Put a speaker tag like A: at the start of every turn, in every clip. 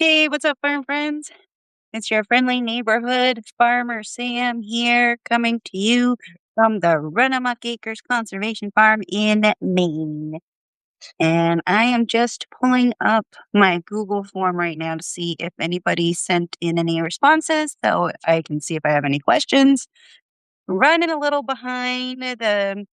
A: Hey, what's up, farm friends? It's your friendly neighborhood farmer Sam here, coming to you from the Runamuck Acres Conservation Farm in Maine. And I am just pulling up my Google form right now to see if anybody sent in any responses so I can see if I have any questions. Running a little behind. The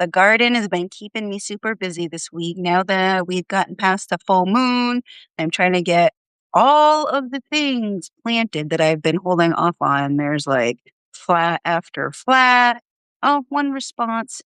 A: garden has been keeping me super busy this week. Now that we've gotten past the full moon, I'm trying to get all of the things planted that I've been holding off on. There's like flat after flat. Oh, one response.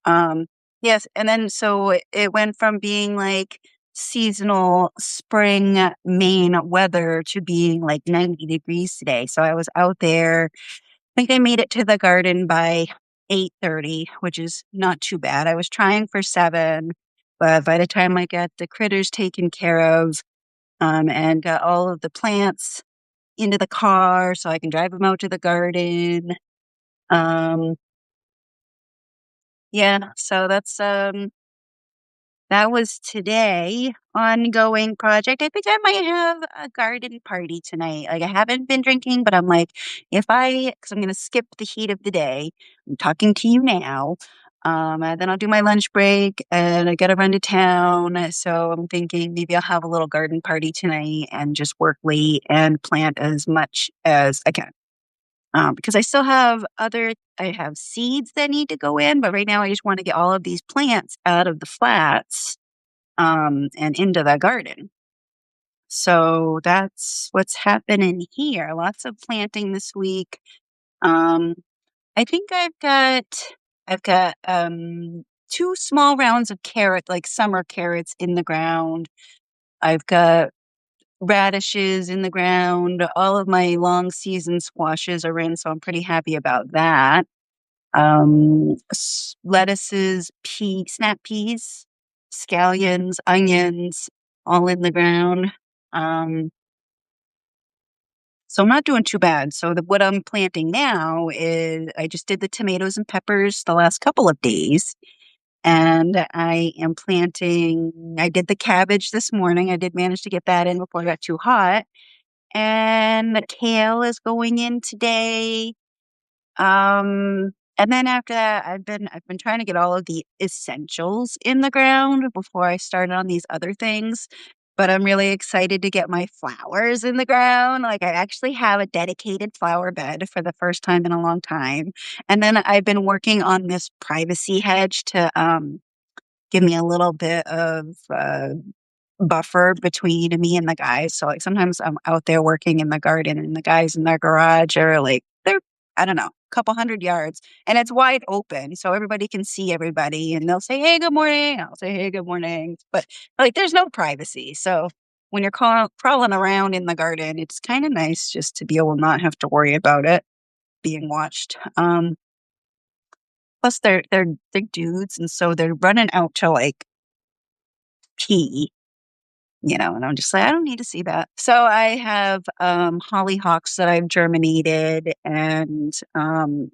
A: Um, yes, and then so it went from being like seasonal spring Maine weather to being like 90 degrees today. So I was out there. I think I made it to the garden by 8:30, which is not too bad. I was trying for 7, but by the time I got the critters taken care of, and got all of the plants into the car so I can drive them out to the garden. Um, yeah, so that was today. Ongoing project. I think I might have a garden party tonight. Like I haven't been drinking, but I'm like, because I'm gonna skip the heat of the day. I'm talking to you now. And then I'll do my lunch break and I gotta run to town. So I'm thinking maybe I'll have a little garden party tonight and just work late and plant as much as I can. Because I have seeds that need to go in, but right now I just want to get all of these plants out of the flats and into the garden. So that's what's happening here. Lots of planting this week. Um, I think I've got 2 small rounds of like summer carrots in the ground. I've got radishes in the ground. All of my long season squashes are in, so I'm pretty happy about that. Lettuces, snap peas, scallions, onions, all in the ground. Um, so I'm not doing too bad. So what I'm planting now is I just did the tomatoes and peppers the last couple of days. And I am planting, I did the cabbage this morning. I did manage to get that in before it got too hot. And the kale is going in today. And then after that, I've been trying to get all of the essentials in the ground before I start on these other things. But I'm really excited to get my flowers in the ground. Like I actually have a dedicated flower bed for the first time in a long time. And then I've been working on this privacy hedge to give me a little bit of buffer between me and the guys. So like sometimes I'm out there working in the garden and the guys in their garage are like they're I don't know, a couple hundred yards and it's wide open so everybody can see everybody and they'll say, "Hey, good morning." I'll say, "Hey, good morning." But like there's no privacy. So when you're crawling around in the garden, it's kind of nice just to be able to not have to worry about it being watched. Plus they're big dudes and so they're running out to like pee. And I'm just like, I don't need to see that. So I have hollyhocks that I've germinated and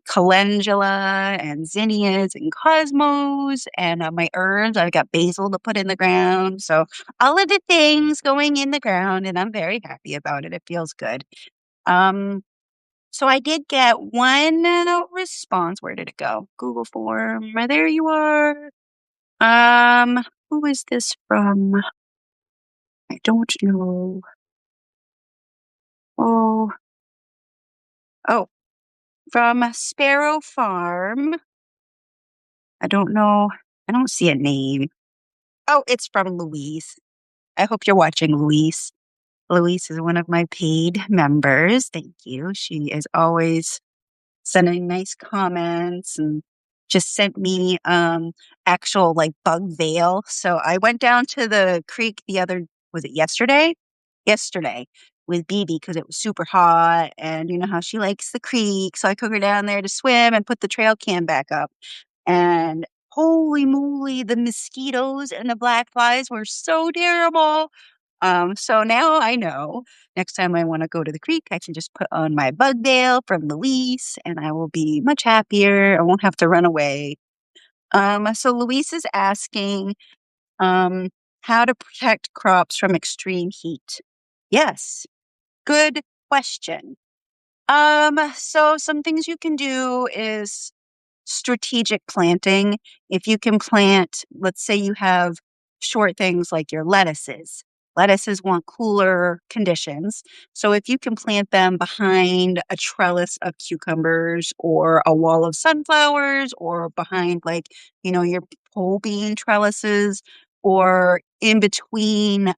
A: calendula and zinnias and cosmos and my herbs. I've got basil to put in the ground. So all of the things going in the ground and I'm very happy about it. It feels good. Um, so I did get one response. Where did it go? Google form. There you are. Who is this from? I don't know. Oh, oh, from Sparrow Farm. I don't know. I don't see a name. Oh, it's from Louise. I hope you're watching, Louise. Louise is one of my paid members. Thank you. She is always sending nice comments and just sent me actual like bug veil. So I went down to the creek was it yesterday? Yesterday with BB because it was super hot and you know how she likes the creek. So I took her down there to swim and put the trail cam back up. And holy moly, the mosquitoes and the black flies were so terrible. So now I know next time I want to go to the creek, I can just put on my bug veil from Louise and I will be much happier. I won't have to run away. So Louise is asking, how to protect crops from extreme heat. Yes. Good question. So some things you can do is strategic planting. If you can plant, let's say you have short things like your lettuces. Lettuces want cooler conditions. So if you can plant them behind a trellis of cucumbers or a wall of sunflowers or behind your pole bean trellises or in between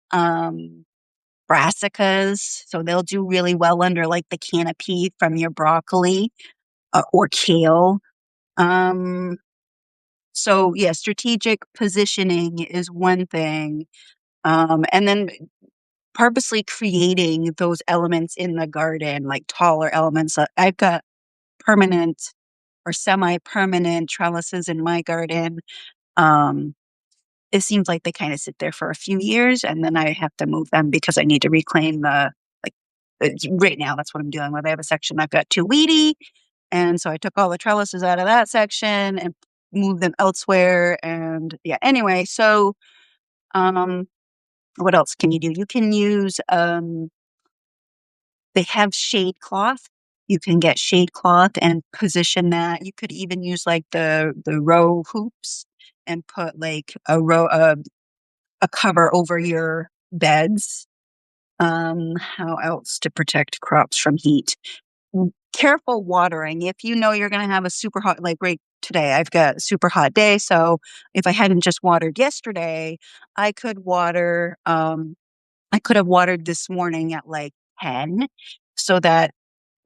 A: brassicas. So they'll do really well under like the canopy from your broccoli or kale. Um, so yeah, strategic positioning is one thing. And then purposely creating those elements in the garden, like taller elements. I've got permanent or semi-permanent trellises in my garden. Um, it seems like they kind of sit there for a few years and then I have to move them because I need to reclaim like, right now, that's what I'm dealing with. I have a section that got too weedy. And so I took all the trellises out of that section and moved them elsewhere. And yeah, anyway, so um, what else can you do? You can use, they have shade cloth. You can get shade cloth and position that. You could even use like the row hoops and put like a cover over your beds. How else to protect crops from heat? Careful watering. If you know you're going to have a super hot, like right today, I've got a super hot day. So if I hadn't just watered yesterday, I could water, I could have watered this morning at like 10 so that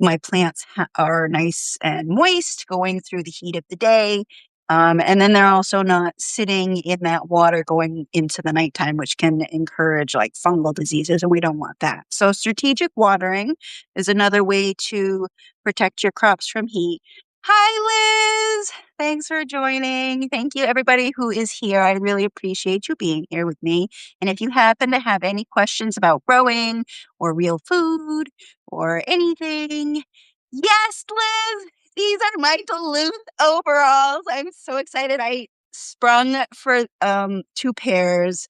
A: my plants are nice and moist going through the heat of the day. And then they're also not sitting in that water going into the nighttime, which can encourage like fungal diseases, and we don't want that. So, strategic watering is another way to protect your crops from heat. Hi, Liz. Thanks for joining. Thank you, everybody who is here. I really appreciate you being here with me. And if you happen to have any questions about growing or real food, or anything. Yes, Liz, these are my Duluth overalls. I'm so excited. I sprung for two pairs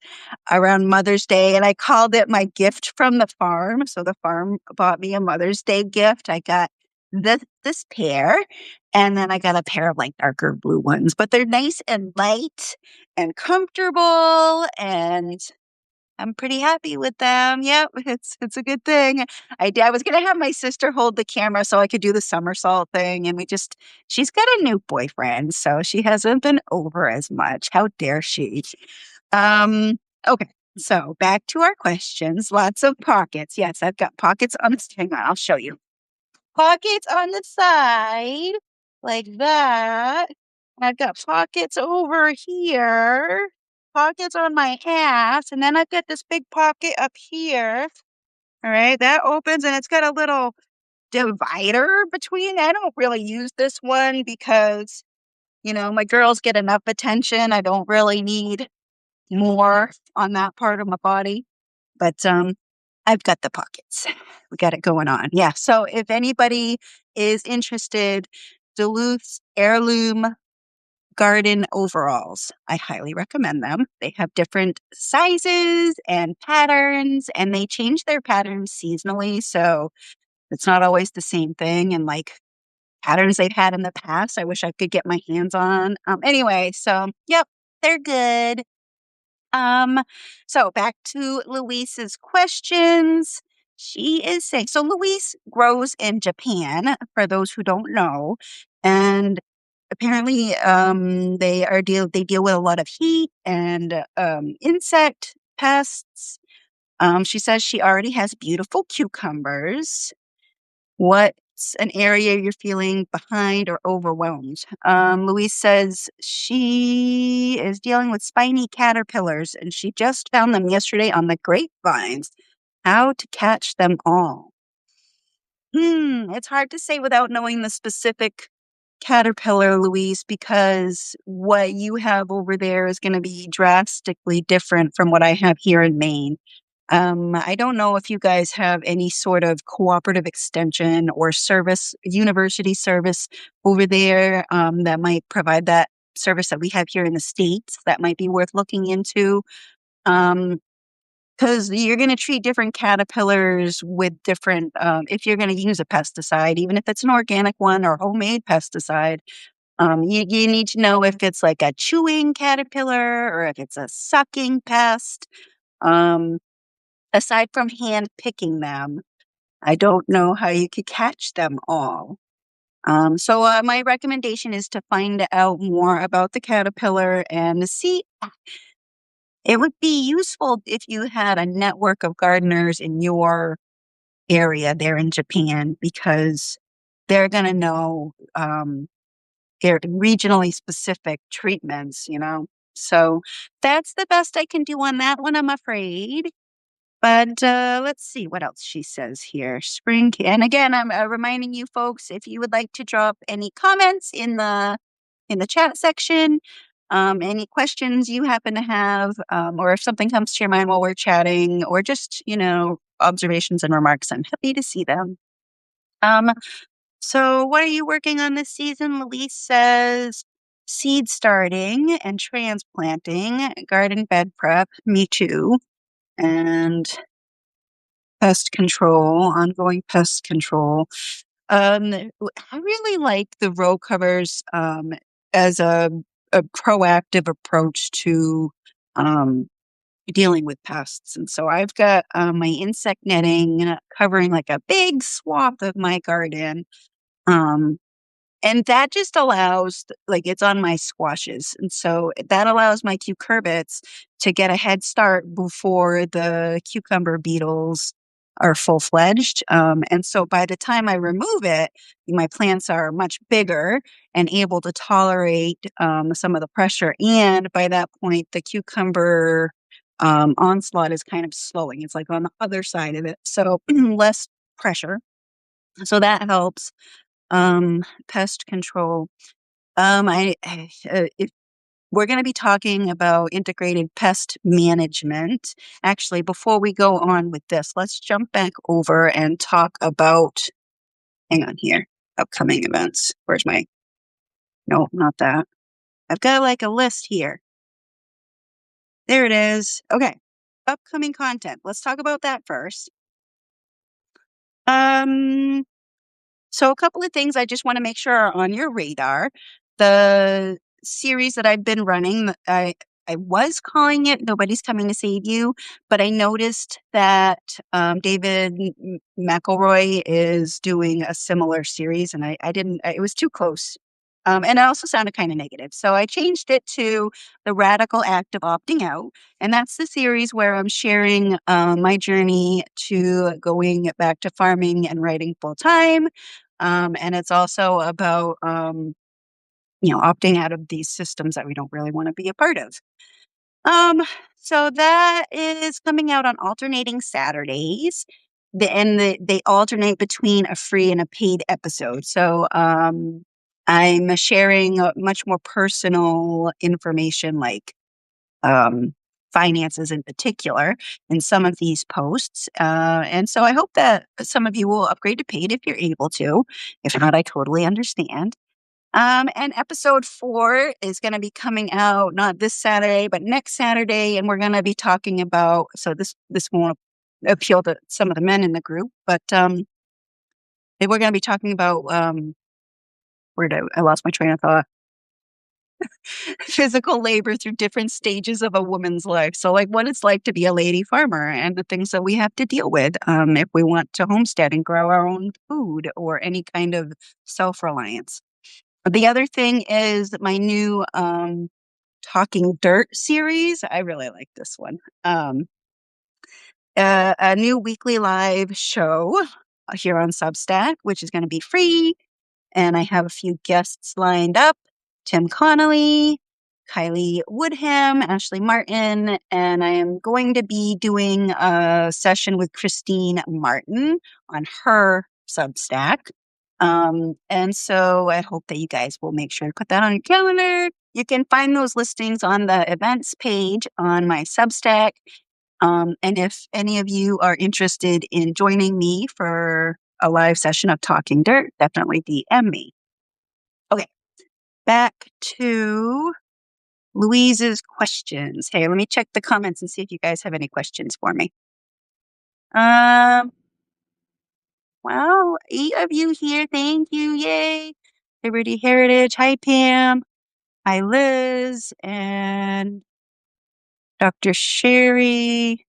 A: around Mother's Day and I called it my gift from the farm. So the farm bought me a Mother's Day gift. I got this pair and then I got a pair of like darker blue ones, but they're nice and light and comfortable and I'm pretty happy with them. Yep, it's a good thing. I was gonna have my sister hold the camera so I could do the somersault thing, and she's got a new boyfriend, so she hasn't been over as much. How dare she? Okay, so back to our questions. Lots of pockets. Yes, I've got pockets on the hang on, I'll show you. Pockets on the side, like that. I've got pockets over here, pockets on my ass, and then I've got this big pocket up here. All right, that opens and it's got a little divider between. I don't really use this one because, my girls get enough attention. I don't really need more on that part of my body. But I've got the pockets. We got it going on. Yeah. So if anybody is interested, Duluth's heirloom garden overalls. I highly recommend them. They have different sizes and patterns, and they change their patterns seasonally. So it's not always the same thing. And like patterns they've had in the past, I wish I could get my hands on. Anyway, so yep, they're good. Um, so back to Luisa's questions. She is saying, so Luis grows in Japan, for those who don't know, and apparently they deal with a lot of heat and insect pests. She says she already has beautiful cucumbers. What's an area you're feeling behind or overwhelmed? Louise says she is dealing with spiny caterpillars and she just found them yesterday on the grapevines. How to catch them all? It's hard to say without knowing the specific caterpillar, Louise, because what you have over there is going to be drastically different from what I have here in Maine. I don't know if you guys have any sort of cooperative extension or service, university service over there that might provide that service that we have here in the States that might be worth looking into. Um, because you're going to treat different caterpillars with different, if you're going to use a pesticide, even if it's an organic one or homemade pesticide, you need to know if it's like a chewing caterpillar or if it's a sucking pest. Um, aside from hand picking them, I don't know how you could catch them all. So my recommendation is to find out more about the caterpillar and see. It would be useful if you had a network of gardeners in your area there in Japan, because they're going to know their regionally specific treatments, you know. So that's the best I can do on that one, I'm afraid. But let's see what else she says here. And again, I'm reminding you folks, if you would like to drop any comments in the chat section, any questions you happen to have, or if something comes to your mind while we're chatting, or just, you know, observations and remarks, I'm happy to see them. Um, so what are you working on this season? Louise says seed starting and transplanting, garden bed prep. Me too. And pest control, ongoing pest control. I really like the row covers as a proactive approach to um, dealing with pests. And so I've got my insect netting covering like a big swath of my garden. Um, and that just allows, like, it's on my squashes. And so that allows my cucurbits to get a head start before the cucumber beetles are full fledged. And so by the time I remove it, my plants are much bigger and able to tolerate some of the pressure. And by that point, the cucumber onslaught is kind of slowing. It's like on the other side of it. So less pressure. So that helps. Pest control. If we're going to be talking about integrated pest management. Actually, before we go on with this, let's jump back over and talk about, hang on here, upcoming events. Where's my, no, not that. I've got like a list here. There it is. Okay. Upcoming content. Let's talk about that first. Um, So a couple of things I just want to make sure are on your radar. The series that I've been running, I was calling it "Nobody's Coming to Save You," but I noticed that David McElroy is doing a similar series, and I didn't. It was too close, and it also sounded kind of negative. So I changed it to "The Radical Act of Opting Out," and that's the series where I'm sharing my journey to going back to farming and writing full time. And it's also about, you know, opting out of these systems that we don't really want to be a part of. Um, so that is coming out on alternating Saturdays. They alternate between a free and a paid episode. So I'm sharing much more personal information, like um, finances in particular, in some of these posts. And so I hope that some of you will upgrade to paid if you're able to. If not, I totally understand. And episode 4 is going to be coming out not this Saturday, but next Saturday. And we're going to be talking about, so this won't appeal to some of the men in the group, but we're going to be talking about, I lost my train of thought. Physical labor through different stages of a woman's life. So, like, what it's like to be a lady farmer and the things that we have to deal with if we want to homestead and grow our own food or any kind of self-reliance. The other thing is my new Talking Dirt series. I really like this one. A new weekly live show here on Substack, which is going to be free. And I have a few guests lined up: Tim Connolly, Kylie Woodham, Ashley Martin, and I am going to be doing a session with Christine Martin on her Substack. And so I hope that you guys will make sure to put that on your calendar. You can find those listings on the events page on my Substack. And if any of you are interested in joining me for a live session of Talking Dirt, definitely DM me. Okay, back to Louise's questions. Hey, let me check the comments and see if you guys have any questions for me. Um, well, 8 of you here. Thank you. Yay. Liberty Heritage. Hi, Pam. Hi, Liz. And Dr. Sherry.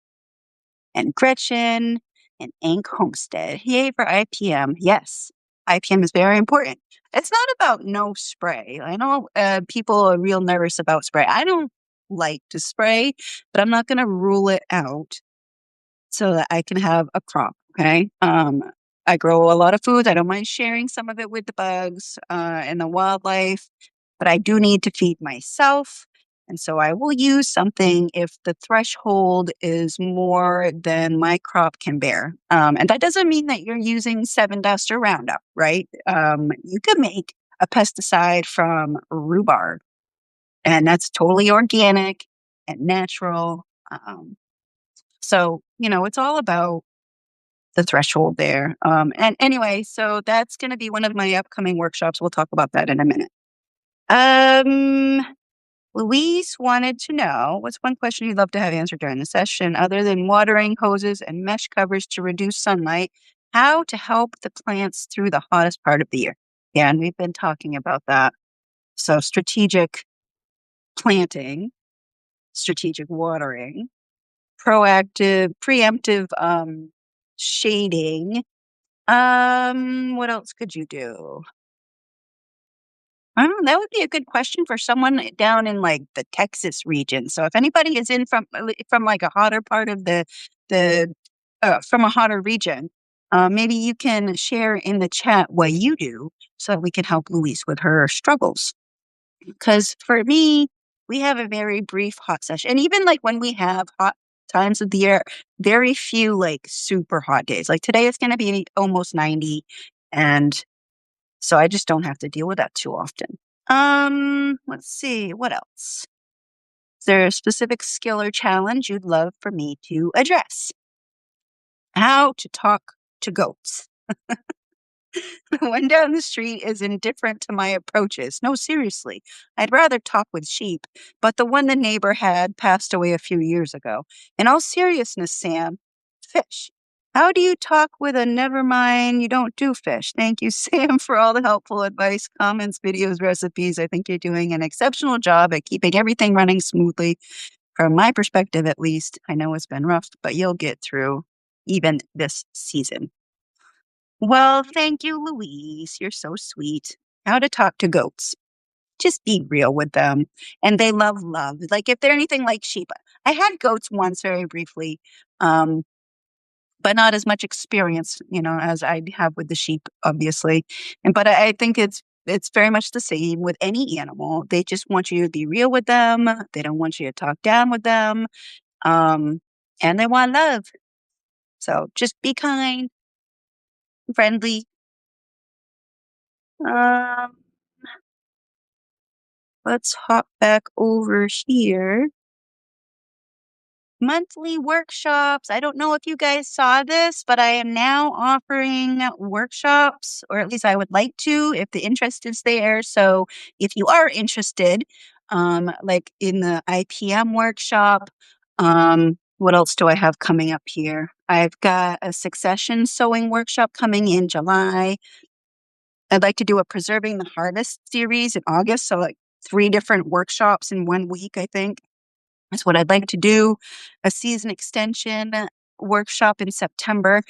A: And Gretchen. And Ank Homestead. Yay for IPM. Yes, IPM is very important. It's not about no spray. I know people are real nervous about spray. I don't like to spray, but I'm not going to rule it out so that I can have a crop. Okay. I grow a lot of foods. I don't mind sharing some of it with the bugs and the wildlife, but I do need to feed myself. And so I will use something if the threshold is more than my crop can bear. And that doesn't mean that you're using 7-Dust or Roundup, right? You can make a pesticide from rhubarb, and that's totally organic and natural. So, it's all about the threshold there. And anyway, so that's going to be one of my upcoming workshops. We'll talk about that in a minute. Louise wanted to know, what's one question you'd love to have answered during the session, other than watering hoses and mesh covers to reduce sunlight, how to help the plants through the hottest part of the year? Yeah, and we've been talking about that. So strategic planting, strategic watering, preemptive shading. What else could you do? I don't know. That would be a good question for someone down in like the Texas region. So if anybody is in from like a hotter part of the from a hotter region, maybe you can share in the chat what you do so that we can help Louise with her struggles. Because for me, we have a very brief hot session. And even like when we have hot times of the year, very few like super hot days. Like today it's going to be almost 90. And so I just don't have to deal with that too often. Let's see. What else? Is there a specific skill or challenge you'd love for me to address? How to talk to goats. The one down the street is indifferent to my approaches. No, seriously. I'd rather talk with sheep, but the one the neighbor had passed away a few years ago. In all seriousness, Sam, fish. How do you talk with a never mind, you don't do fish? Thank you, Sam, for all the helpful advice, comments, videos, recipes. I think you're doing an exceptional job at keeping everything running smoothly. From my perspective, at least, I know it's been rough, but you'll get through even this season. Well, thank you, Louise. You're so sweet. How to talk to goats. Just be real with them. And they love love. Like if they're anything like sheep. I had goats once very briefly, but not as much experience, as I have with the sheep, obviously. But I think it's very much the same with any animal. They just want you to be real with them. They don't want you to talk down with them. And they want love. So just be kind, friendly. Um, let's hop back over here. Monthly workshops. I don't know if you guys saw this, but I am now offering workshops, or at least I would like to, if the interest is there. So if you are interested, like in the IPM workshop, what else do I have coming up here? I've got a succession sowing workshop coming in July. I'd like to do a preserving the harvest series in August. So like 3 different workshops in 1 week, I think. That's what I'd like to do. A season extension workshop in September.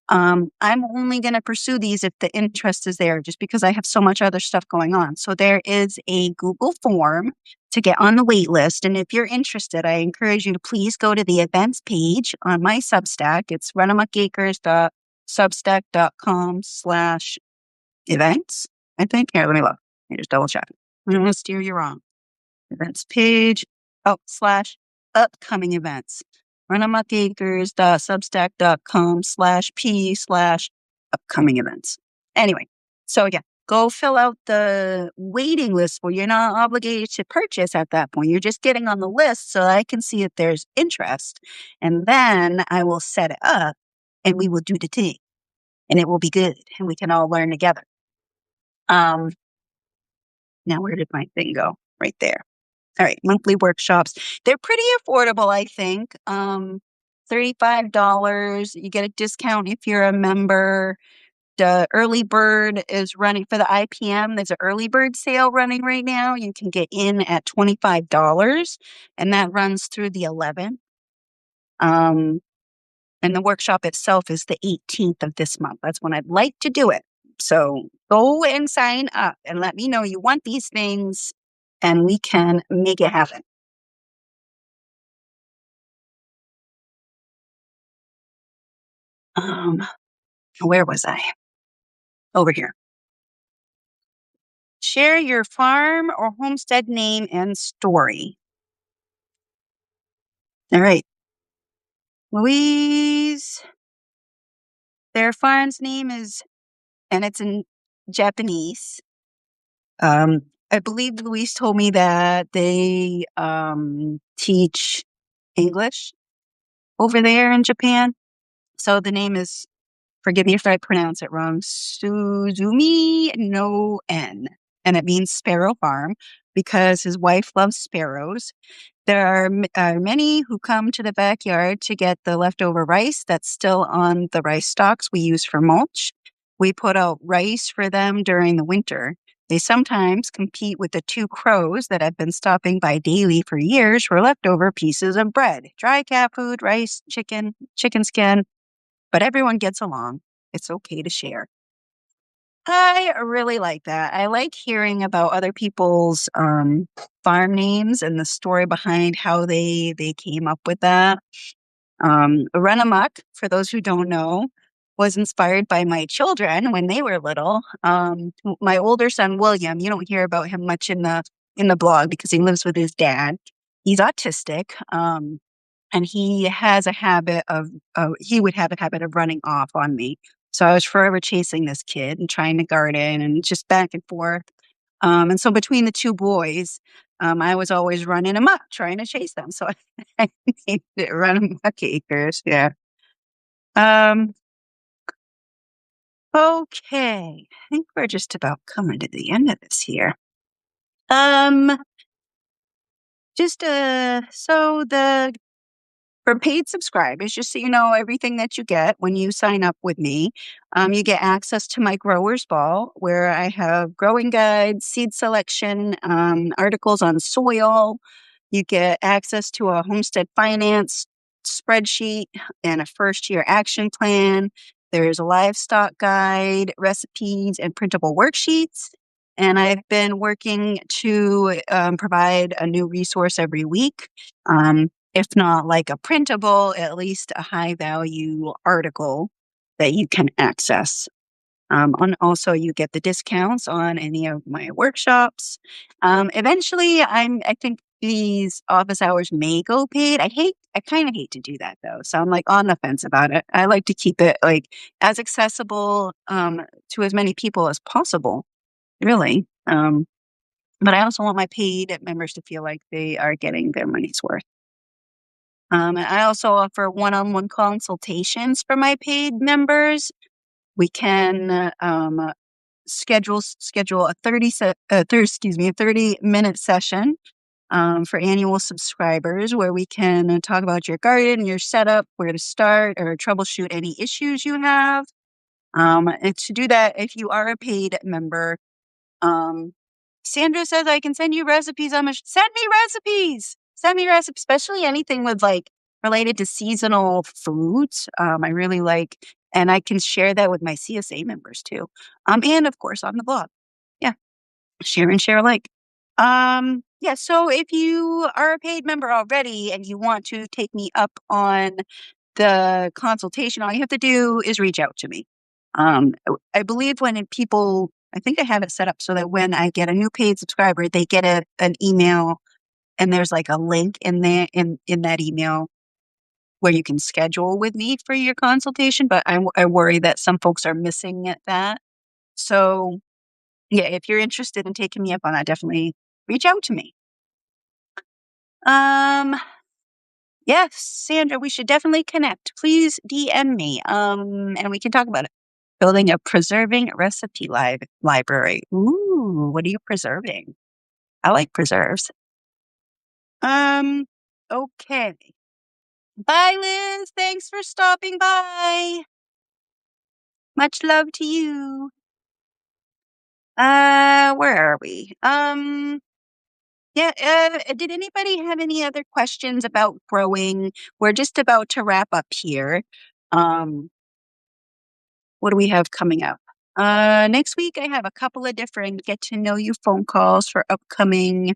A: I'm only going to pursue these if the interest is there, just because I have so much other stuff going on. So there is a Google form to get on the wait list. And if you're interested, I encourage you to please go to the events page on my Substack. It's runamuckacres.substack.com/events. I think. Here, let me look. Let me just double check. I don't want to steer you wrong. Events page, /upcoming events. runamuckacres.substack.com/p/upcoming events. Anyway, so yeah, go fill out the waiting list where you're not obligated to purchase at that point. You're just getting on the list so that I can see if there's interest. And then I will set it up and we will do the thing. And it will be good and we can all learn together. Now where did my thing go? Right there. All right, monthly workshops. They're pretty affordable, I think. $35. You get a discount if you're a member. The early bird is running for the IPM. There's an early bird sale running right now. You can get in at $25, and that runs through the 11th. And the workshop itself is the 18th of this month. That's when I'd like to do it. So go and sign up and let me know you want these things, and we can make it happen. Um, where was I? Over here. Share your farm or homestead name and story. All right. Louise, their farm's name is, and it's in Japanese. I believe Louise told me that they teach English over there in Japan. So the name is, forgive me if I pronounce it wrong, Suzumi no En. And it means sparrow farm because his wife loves sparrows. There are many who come to the backyard to get the leftover rice that's still on the rice stalks we use for mulch. We put out rice for them during the winter. They sometimes compete with the two crows that have been stopping by daily for years for leftover pieces of bread, dry cat food, rice, chicken skin, but everyone gets along. It's okay to share. I really like that. I like hearing about other people's farm names and the story behind how they came up with that. Run Amok, for those who don't know, was inspired by my children when they were little. My older son William, you don't hear about him much in the blog because he lives with his dad. He's autistic. And he has a habit of, he would have a habit of running off on me. So I was forever chasing this kid and trying to garden and just back and forth. And so between the two boys, I was always running amok, trying to chase them. So I named it Run Amok Acres. Yeah. Um, okay. I think we're just about coming to the end of this here. Um, so the For paid subscribers, just so you know everything that you get when you sign up with me, you get access to my Growers Ball, where I have growing guides, seed selection, articles on soil. You get access to a homestead finance spreadsheet and a first year action plan. There's a livestock guide, recipes, and printable worksheets. And I've been working to provide a new resource every week. If not like a printable, at least a high value article that you can access. And also you get the discounts on any of my workshops. Eventually I think these office hours may go paid. I kind of hate to do that though. So I'm like on the fence about it. I like to keep it like as accessible, to as many people as possible, really. But I also want my paid members to feel like they are getting their money's worth. And I also offer one-on-one consultations for my paid members. We can schedule a 30-minute session for annual subscribers where we can talk about your garden, your setup, where to start, or troubleshoot any issues you have. And to do that, if you are a paid member, um, Sandra says I can send you recipes. Send me recipes. Send me recipes, especially anything with like related to seasonal foods. I really like, and I can share that with my CSA members too. And of course on the blog. Yeah, share and share alike. Yeah. So if you are a paid member already and you want to take me up on the consultation, all you have to do is reach out to me. I believe I think I have it set up so that when I get a new paid subscriber, they get an email and there's like a link in there in that email where you can schedule with me for your consultation. But I worry that some folks are missing that. So yeah, if you're interested in taking me up on that, definitely reach out to me. Um, yes, Sandra, we should definitely connect. Please DM me, and we can talk about it. Building a preserving recipe library. Ooh, what are you preserving? I like preserves. Okay. Bye, Liz. Thanks for stopping by. Much love to you. Where are we? Yeah, did anybody have any other questions about growing? We're just about to wrap up here. Um, what do we have coming up? Next week I have a couple of different get to know you phone calls for upcoming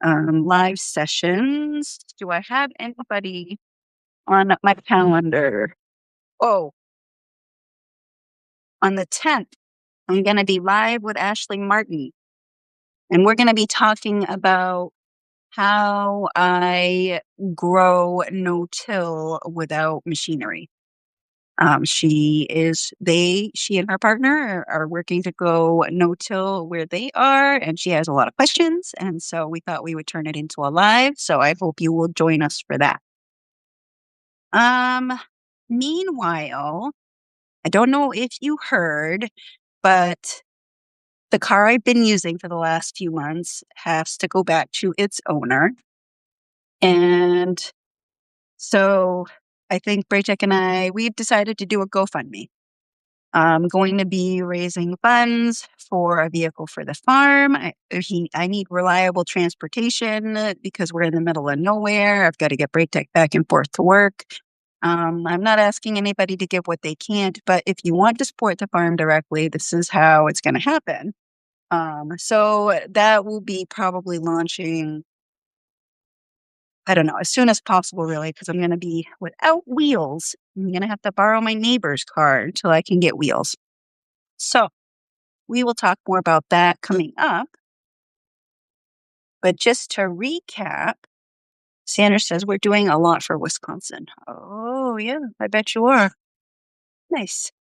A: live sessions. Do I have anybody on my calendar? Oh, on the 10th, I'm going to be live with Ashley Martin, and we're going to be talking about how I grow no-till without machinery. She and her partner are working to go no-till where they are, and she has a lot of questions. And so we thought we would turn it into a live. So I hope you will join us for that. Um, Meanwhile, I don't know if you heard, but the car I've been using for the last few months has to go back to its owner. And so I think Braytek and we've decided to do a GoFundMe. I'm going to be raising funds for a vehicle for the farm. I need reliable transportation because we're in the middle of nowhere. I've got to get Braytek back and forth to work. I'm not asking anybody to give what they can't, but if you want to support the farm directly, this is how it's going to happen. So that will be probably launching, I don't know, as soon as possible, really, because I'm going to be without wheels. I'm going to have to borrow my neighbor's car until I can get wheels. So we will talk more about that coming up. But just to recap, Sandra says we're doing a lot for Wisconsin. Oh, yeah, I bet you are. Nice.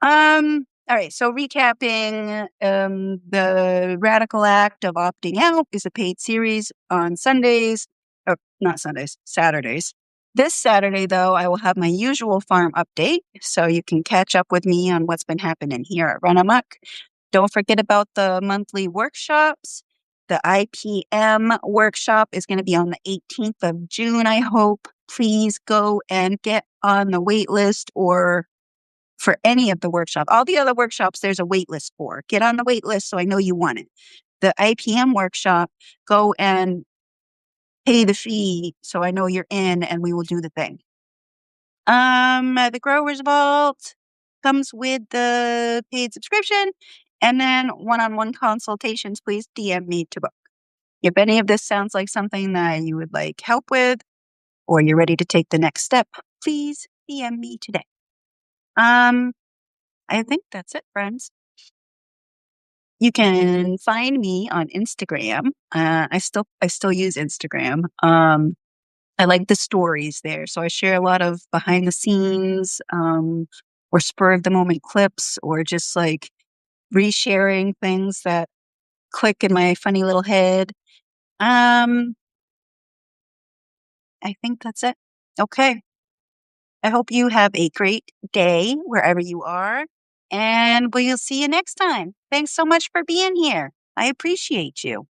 A: All right. So recapping, the Radical Act of Opting Out is a paid series on Sundays, or not Sundays, Saturdays. This Saturday, though, I will have my usual farm update, so you can catch up with me on what's been happening here at Run Amok. Don't forget about the monthly workshops. The IPM workshop is going to be on the 18th of June, I hope. Please go and get on the wait list or for any of the workshops. All the other workshops, there's a wait list for. Get on the wait list so I know you want it. The IPM workshop, go and pay the fee so I know you're in and we will do the thing. The Growers Vault comes with the paid subscription, and then one-on-one consultations. Please DM me to book. If any of this sounds like something that you would like help with, or you're ready to take the next step, please DM me today. I think that's it, friends. You can find me on Instagram. I still use Instagram. I like the stories there. So I share a lot of behind the scenes, or spur of the moment clips, or just like resharing things that click in my funny little head. I think that's it. Okay. I hope you have a great day wherever you are, and we'll see you next time. Thanks so much for being here. I appreciate you.